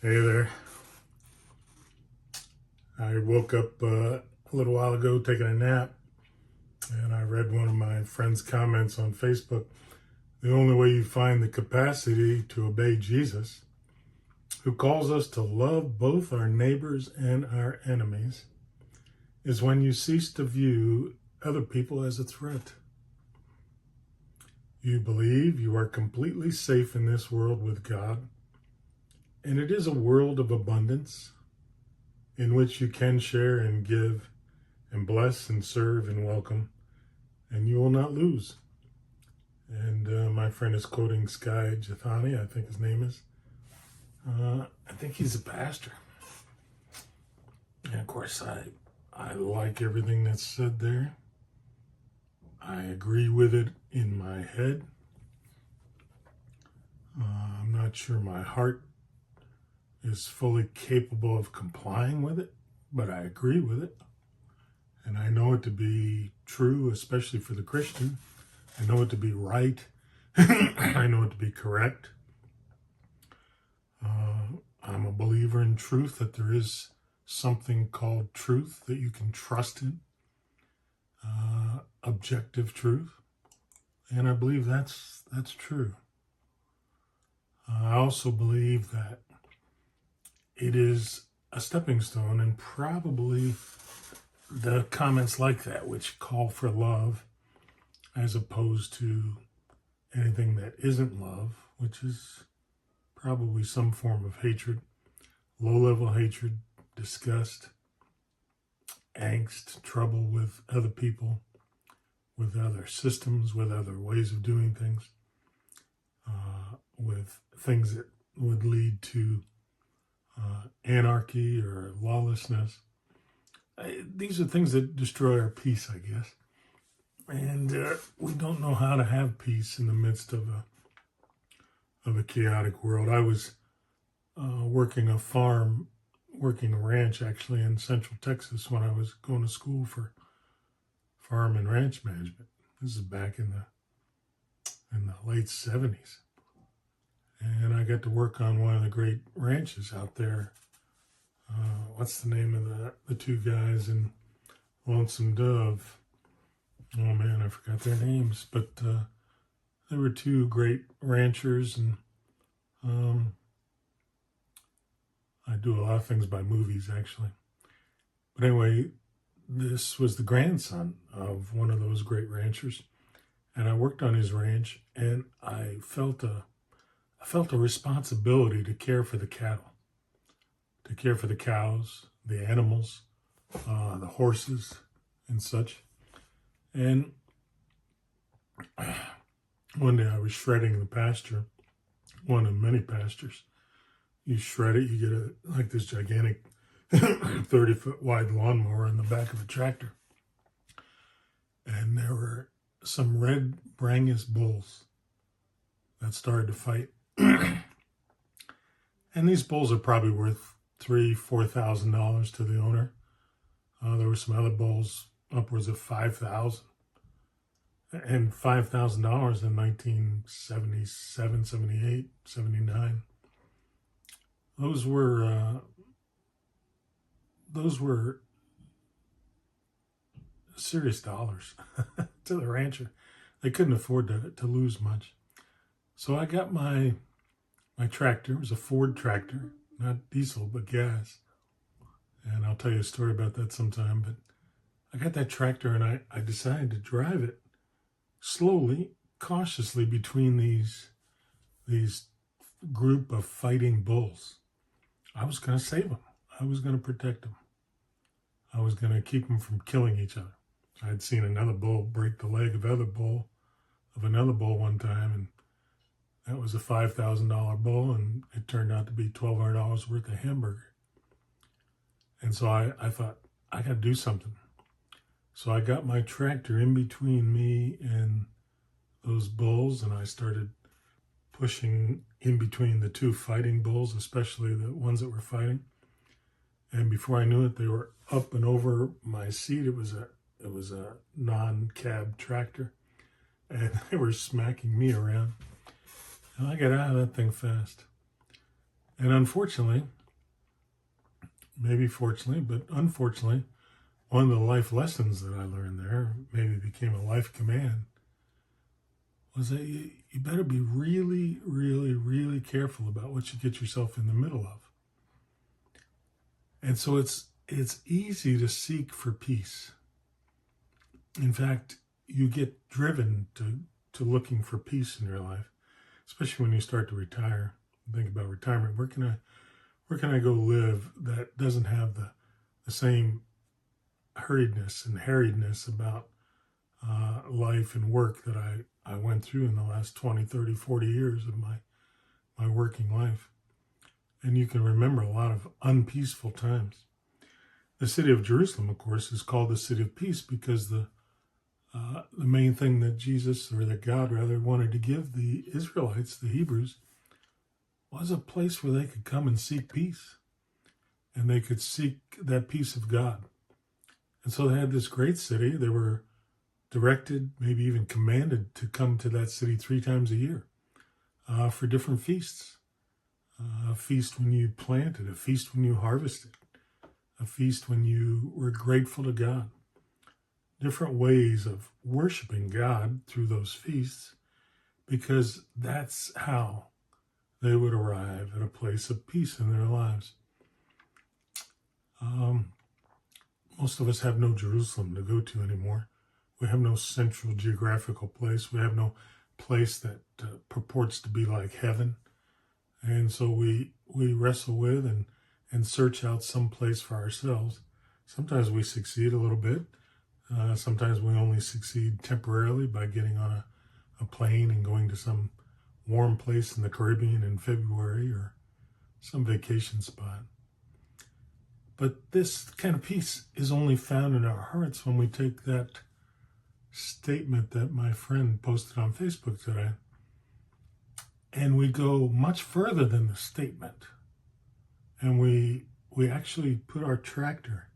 Hey there. I woke up a little while ago taking a nap, and I read one of my friend's comments on Facebook. The only way you find the capacity to obey Jesus, who calls us to love both our neighbors and our enemies, is when you cease to view other people as a threat. You believe you are completely safe in this world with God, and it is a world of abundance in which you can share and give and bless and serve and welcome, and you will not lose. And my friend is quoting Sky Jethani, I think his name is. I think he's a pastor. And of course, I like everything that's said there. I agree with it in my head. I'm not sure my heart is fully capable of complying with it, but I agree with it. And I know it to be true, especially for the Christian. I know it to be right. I know it to be correct. I'm a believer in truth, that there is something called truth that you can trust in, objective truth. And I believe that's true. I also believe that it is a stepping stone, and probably the comments like that, which call for love as opposed to anything that isn't love, which is probably some form of hatred, low-level hatred, disgust, angst, trouble with other people, with other systems, with other ways of doing things, with things that would lead to anarchy or lawlessness. These are things that destroy our peace, I guess. And we don't know how to have peace in the midst of a chaotic world. I was working a ranch actually in Central Texas when I was going to school for farm and ranch management. This is back in the late 70s. And I got to work on one of the great ranches out there. What's the name of the two guys in Lonesome Dove? Oh man, I forgot their names. But they were two great ranchers, and I do a lot of things by movies, actually. But anyway, this was the grandson of one of those great ranchers, and I worked on his ranch, and I felt a responsibility to care for the cattle, to care for the cows, the animals, the horses, and such. And one day I was shredding the pasture, one of many pastures. You shred it, you get like this gigantic 30-foot wide lawnmower on the back of a tractor. And there were some red Brangus bulls that started to fight. And these bulls are probably worth $3,000-$4,000 to the owner. There were some other bulls upwards of $5,000. And $5,000 in 1977, 78, 79. Those were serious dollars to the rancher. They couldn't afford to lose much. So I got my tractor. It was a Ford tractor, not diesel, but gas. And I'll tell you a story about that sometime. But I got that tractor, and I decided to drive it slowly, cautiously between these group of fighting bulls. I was going to save them. I was going to protect them. I was going to keep them from killing each other. I had seen another bull break the leg of another bull one time, and that was a $5,000 bull, and it turned out to be $1,200 worth of hamburger. And so I thought, I got to do something. So I got my tractor in between me and those bulls, and I started pushing in between the two fighting bulls, especially the ones that were fighting. And before I knew it, they were up and over my seat. It was a non-cab tractor, and they were smacking me around. And I got out of that thing fast. And unfortunately, maybe fortunately, but unfortunately, one of the life lessons that I learned there, maybe became a life command, was that you better be really, really, really careful about what you get yourself in the middle of. And so it's easy to seek for peace. In fact, you get driven to looking for peace in your life, especially when you start to retire. Think about retirement. Where can I go live that doesn't have the same hurriedness and harriedness about life and work that I went through in the last 20, 30, 40 years of my working life. And you can remember a lot of unpeaceful times. The city of Jerusalem, of course, is called the city of peace because the main thing that Jesus, or that God rather, wanted to give the Israelites, the Hebrews, was a place where they could come and seek peace. And they could seek that peace of God. And so they had this great city. They were directed, maybe even commanded, to come to that city 3 times a year for different feasts. A feast when you planted, a feast when you harvested, a feast when you were grateful to God. Different ways of worshiping God through those feasts, because that's how they would arrive at a place of peace in their lives. Most of us have no Jerusalem to go to anymore. We have no central geographical place. We have no place that purports to be like heaven. And so we wrestle with and search out some place for ourselves. Sometimes we succeed a little bit. Sometimes we only succeed temporarily by getting on a plane and going to some warm place in the Caribbean in February, or some vacation spot. But this kind of peace is only found in our hearts when we take that statement that my friend posted on Facebook today, and we go much further than the statement. And we actually put our tractor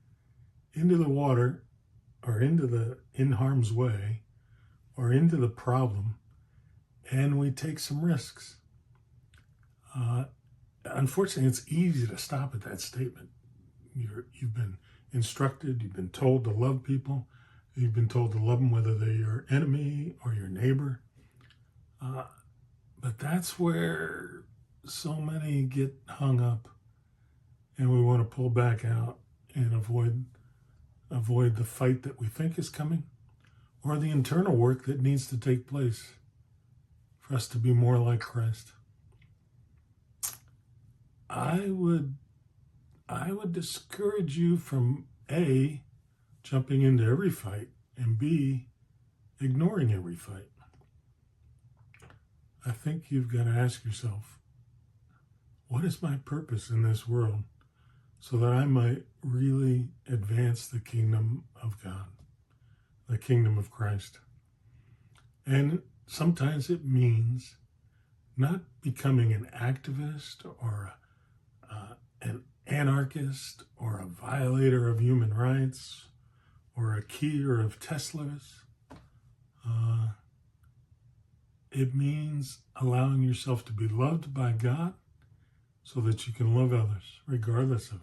into the water, or in harm's way, or into the problem, and we take some risks. Unfortunately, it's easy to stop at that statement. You've been instructed, you've been told to love people, you've been told to love them whether they're your enemy or your neighbor. But that's where so many get hung up, and we want to pull back out and avoid the fight that we think is coming, or the internal work that needs to take place for us to be more like Christ. I would discourage you from A, jumping into every fight, and B, ignoring every fight. I think you've got to ask yourself, what is my purpose in this world, so that I might really advance the kingdom of God, the kingdom of Christ? And sometimes it means not becoming an activist or an anarchist or a violator of human rights or a killer of Teslas. It means allowing yourself to be loved by God so that you can love others, regardless of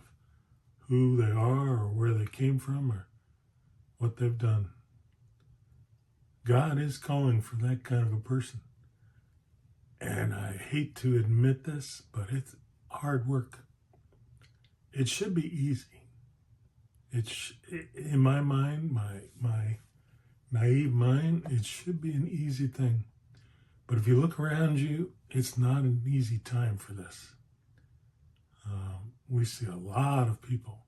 who they are or where they came from or what they've done. God is calling for that kind of a person. And I hate to admit this, but it's hard work. It should be easy. In my mind, my naive mind, it should be an easy thing. But if you look around you, it's not an easy time for this. We see a lot of people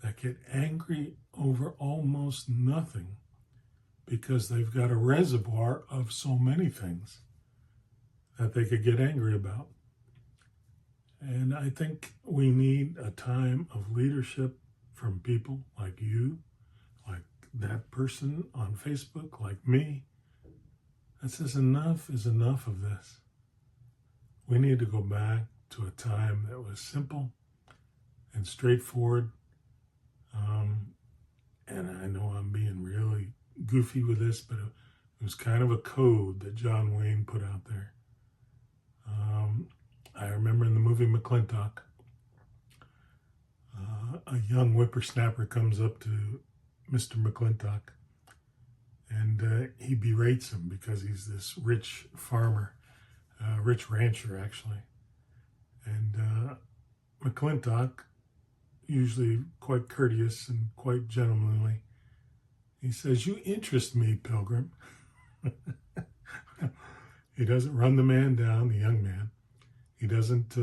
that get angry over almost nothing because they've got a reservoir of so many things that they could get angry about. And I think we need a time of leadership from people like you, like that person on Facebook, like me, that says enough is enough of this. We need to go back to a time that was simple and straightforward. And I know I'm being really goofy with this, but it was kind of a code that John Wayne put out there. I remember in the movie McClintock, a young whippersnapper comes up to Mr. McClintock and he berates him because he's this rich farmer, rich rancher actually. And McClintock, usually quite courteous and quite gentlemanly, he says, "You interest me, Pilgrim." He doesn't run the man down, the young man. He doesn't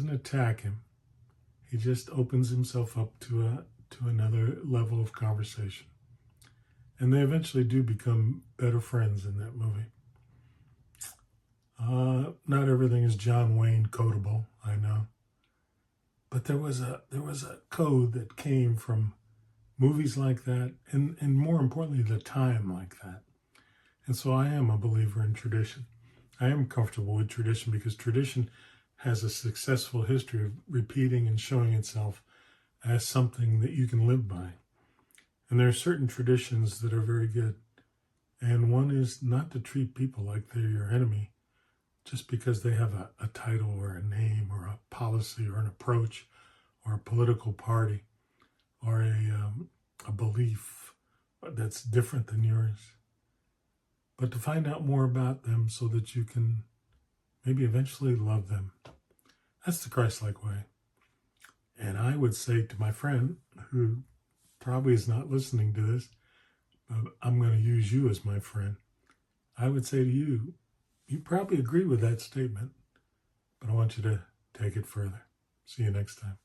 attack him. He just opens himself up to another level of conversation. And they eventually do become better friends in that movie. Not everything is John Wayne codable, I know. But there was a code that came from movies like that, and more importantly, the time like that. And so I am a believer in tradition. I am comfortable with tradition because tradition has a successful history of repeating and showing itself as something that you can live by. And there are certain traditions that are very good. And one is not to treat people like they're your enemy just because they have a title or a name or a policy or an approach or a political party or a belief that's different than yours. But to find out more about them so that you can maybe eventually love them. That's the Christ-like way. And I would say to my friend, who probably is not listening to this, but I'm going to use you as my friend. I would say to you, you probably agree with that statement, but I want you to take it further. See you next time.